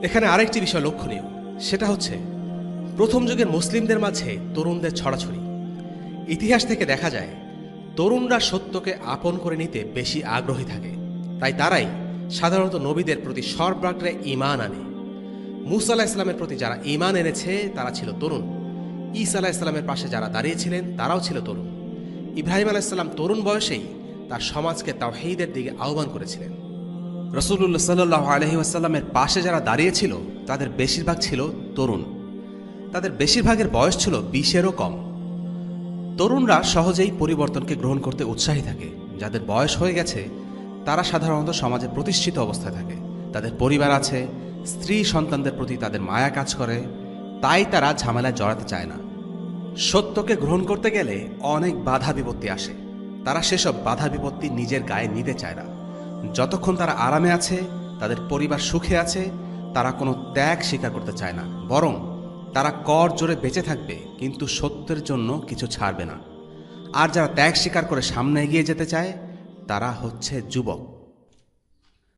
এখানে আরেকটি বিষয় লক্ষণীয়, সেটা হচ্ছে প্রথম যুগের মুসলিমদের মাঝে তরুণদের ছড়াছড়ি। ইতিহাস থেকে দেখা যায় তরুণরা সত্যকে আপন করে নিতে বেশি আগ্রহী থাকে, তাই তারাই সাধারণত নবীদের প্রতি সর্বাগ্রে ঈমান আনে। মুসা আলাহ ইসলামের প্রতি যারা ঈমান এনেছে তারা ছিল তরুণ। ঈসা আলাহ ইসলামের পাশে যারা দাঁড়িয়েছিলেন তারাও ছিল তরুণ। ইব্রাহিম আলাহ ইসলাম তরুণ বয়সেই তার সমাজকে তাওহীদের দিকে আহ্বান করেছিলেন। রাসূলুল্লাহ সাল্লাল্লাহু আলাইহি ওয়াসাল্লামের পাশে যারা দাঁড়িয়েছিল তাদের বেশিরভাগ ছিল তরুণ। তাদের বেশিরভাগের বয়স ছিল 20-এরও কম। তরুণরা সহজেই পরিবর্তনকে গ্রহণ করতে উৎসাহী থাকে। যাদের বয়স হয়ে গেছে তারা সাধারণত সমাজে প্রতিষ্ঠিত অবস্থায় থাকে, তাদের পরিবার আছে, স্ত্রী সন্তানদের প্রতি তাদের মায়া কাজ করে, তাই তারা ঝামেলায় জড়াতে চায় না। সত্যকে গ্রহণ করতে গেলে অনেক বাধা বিপত্তি আসে, তারা সেসব বাধা বিপত্তি নিজের গায়ে নিতে চায় না। যতক্ষণ তারা আরামে আছে, তাদের পরিবার সুখে আছে, তারা কোনো ত্যাগ স্বীকার করতে চায় না, বরং তারা কর জোরে বেঁচে থাকবে কিন্তু সত্যের জন্য কিছু ছাড়বে না। আর যারা ত্যাগ স্বীকার করে সামনে এগিয়ে যেতে চায় তারা হচ্ছে যুবক।